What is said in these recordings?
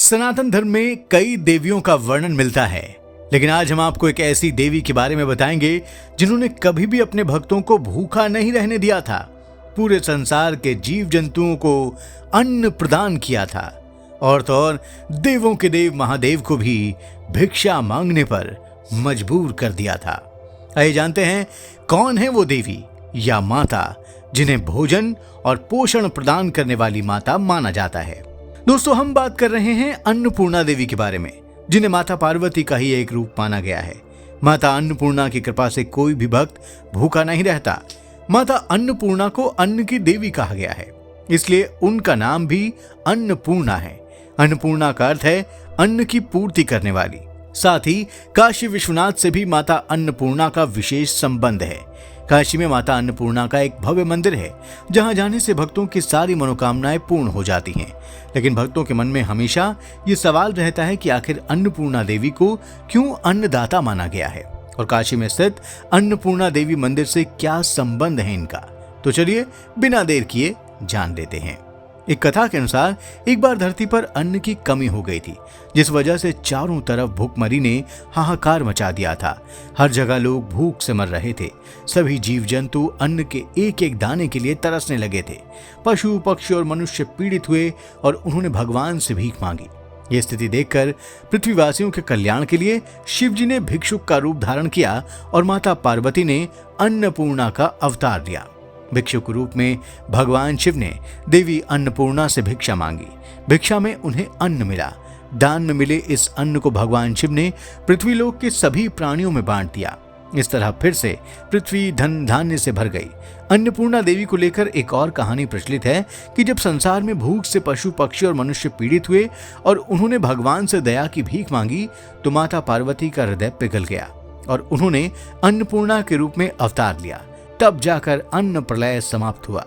सनातन धर्म में कई देवियों का वर्णन मिलता है, लेकिन आज हम आपको एक ऐसी देवी के बारे में बताएंगे जिन्होंने कभी भी अपने भक्तों को भूखा नहीं रहने दिया था। पूरे संसार के जीव जंतुओं को अन्न प्रदान किया था और तो और देवों के देव महादेव को भी भिक्षा मांगने पर मजबूर कर दिया था। आइए जानते हैं कौन है वो देवी या माता जिन्हें भोजन और पोषण प्रदान करने वाली माता माना जाता है। दोस्तों, हम बात कर रहे हैं अन्नपूर्णा देवी के बारे में, जिन्हें माता पार्वती का ही एक रूप माना गया है। माता अन्नपूर्णा की कृपा से कोई भी भक्त भूखा नहीं रहता। माता अन्नपूर्णा को अन्न की देवी कहा गया है, इसलिए उनका नाम भी अन्नपूर्णा है। अन्नपूर्णा का अर्थ है अन्न की पूर्ति करने वाली। साथ ही काशी विश्वनाथ से भी माता अन्नपूर्णा का विशेष संबंध है। काशी में माता अन्नपूर्णा का एक भव्य मंदिर है, जहां जाने से भक्तों की सारी मनोकामनाएं पूर्ण हो जाती हैं। लेकिन भक्तों के मन में हमेशा ये सवाल रहता है कि आखिर अन्नपूर्णा देवी को क्यों अन्नदाता माना गया है और काशी में स्थित अन्नपूर्णा देवी मंदिर से क्या संबंध है इनका। तो चलिए बिना देर किए जान लेते हैं। एक कथा के अनुसार एक बार धरती पर अन्न की कमी हो गई थी, जिस वजह से चारों तरफ भूखमरी ने हाहाकार मचा दिया था। हर जगह लोग भूख से मर रहे थे। सभी जीव जंतु अन्न के एक एक दाने के लिए तरसने लगे थे। पशु पक्षी और मनुष्य पीड़ित हुए और उन्होंने भगवान से भीख मांगी। ये स्थिति देखकर पृथ्वीवासियों के कल्याण के लिए शिव जी ने भिक्षुक का रूप धारण किया और माता पार्वती ने अन्नपूर्णा का अवतार लिया। भिक्षुक रूप में भगवान शिव ने देवी अन्नपूर्णा से भिक्षा मांगी। भिक्षा में उन्हें अन्न मिला। दान में मिले इस अन्न को भगवान शिव ने पृथ्वीलोक के सभी प्राणियों में बांट दिया। इस तरह फिर से पृथ्वी धन धान्य से भर गई। अन्नपूर्णा देवी को लेकर एक और कहानी प्रचलित है कि जब संसार में भूख से पशु पक्षी और मनुष्य पीड़ित हुए और उन्होंने भगवान से दया की भीख मांगी, तो माता पार्वती का हृदय पिघल गया और उन्होंने अन्नपूर्णा के रूप में अवतार लिया। तब जाकर अन्न प्रलय समाप्त हुआ।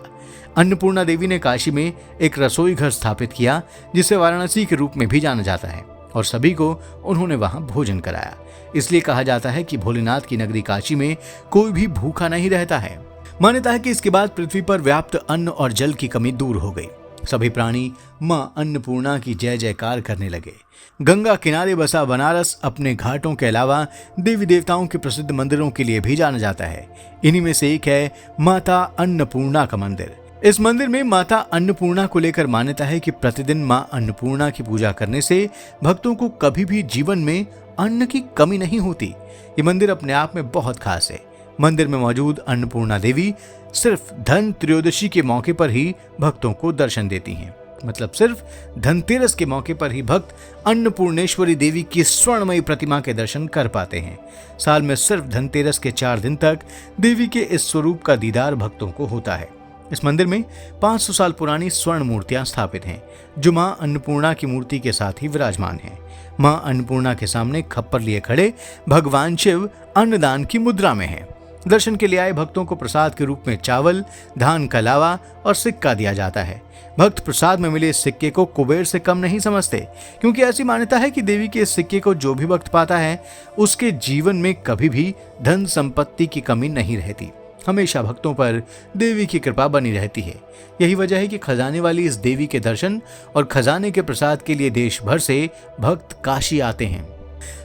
अन्नपूर्णा देवी ने काशी में एक रसोई घर स्थापित किया, जिसे वाराणसी के रूप में भी जाना जाता है, और सभी को उन्होंने वहां भोजन कराया। इसलिए कहा जाता है कि भोलेनाथ की नगरी काशी में कोई भी भूखा नहीं रहता है। मान्यता है कि इसके बाद पृथ्वी पर व्याप्त अन्न और जल की कमी दूर हो गई। सभी प्राणी मां अन्नपूर्णा की जय जयकार करने लगे। गंगा किनारे बसा बनारस अपने घाटों के अलावा देवी देवताओं के प्रसिद्ध मंदिरों के लिए भी जाना जाता है। इन्हीं में से एक है माता अन्नपूर्णा का मंदिर। इस मंदिर में माता अन्नपूर्णा को लेकर मान्यता है कि प्रतिदिन मां अन्नपूर्णा की पूजा करने से भक्तों को कभी भी जीवन में अन्न की कमी नहीं होती। ये मंदिर अपने आप में बहुत खास है। मंदिर में मौजूद अन्नपूर्णा देवी सिर्फ धन त्रयोदशी के मौके पर ही भक्तों को दर्शन देती हैं। मतलब सिर्फ धनतेरस के मौके पर ही भक्त अन्नपूर्णेश्वरी देवी की स्वर्णमयी प्रतिमा के दर्शन कर पाते हैं। साल में सिर्फ धनतेरस के 4 दिन तक देवी के इस स्वरूप का दीदार भक्तों को होता है। इस मंदिर में 500 साल पुरानी स्वर्ण मूर्तियां स्थापित हैं, जो मां अन्नपूर्णा की मूर्ति के साथ ही विराजमान हैं। मां अन्नपूर्णा के सामने खप्पर लिए खड़े भगवान शिव अन्नदान की मुद्रा में हैं। दर्शन के लिए आए भक्तों को प्रसाद के रूप में चावल, धान का लावा और सिक्का दिया जाता है। भक्त प्रसाद में मिले इस सिक्के को कुबेर से कम नहीं समझते, क्योंकि ऐसी मान्यता है कि देवी के इस सिक्के को जो भी भक्त पाता है, उसके जीवन में कभी भी धन संपत्ति की कमी नहीं रहती। हमेशा भक्तों पर देवी की कृपा बनी रहती है। यही वजह है कि खजाने वाली इस देवी के दर्शन और खजाने के प्रसाद के लिए देश भर से भक्त काशी आते हैं।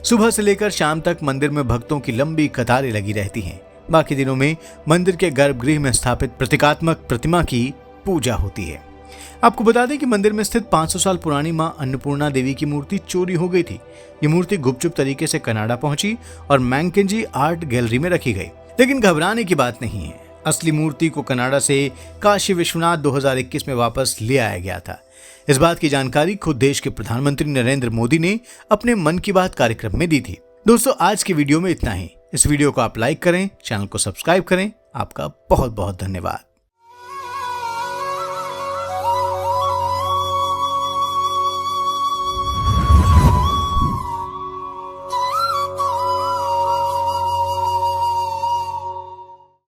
सुबह से लेकर शाम तक मंदिर में भक्तों की लंबी कतारें लगी रहती हैं। बाकी दिनों में मंदिर के गर्भगृह में स्थापित प्रतीकात्मक प्रतिमा की पूजा होती है। आपको बता दें कि मंदिर में स्थित 500 साल पुरानी मां अन्नपूर्णा देवी की मूर्ति चोरी हो गई थी। ये मूर्ति गुपचुप तरीके से कनाडा पहुंची और मैकेंजी आर्ट गैलरी में रखी गई। लेकिन घबराने की बात नहीं है। असली मूर्ति को कनाडा से काशी विश्वनाथ 2021 में वापस ले आया गया था। इस बात की जानकारी खुद देश के प्रधानमंत्री नरेंद्र मोदी ने अपने मन की बात कार्यक्रम में दी थी। दोस्तों, आज की वीडियो में इतना ही। इस वीडियो को आप लाइक करें, चैनल को सब्सक्राइब करें। आपका बहुत बहुत धन्यवाद।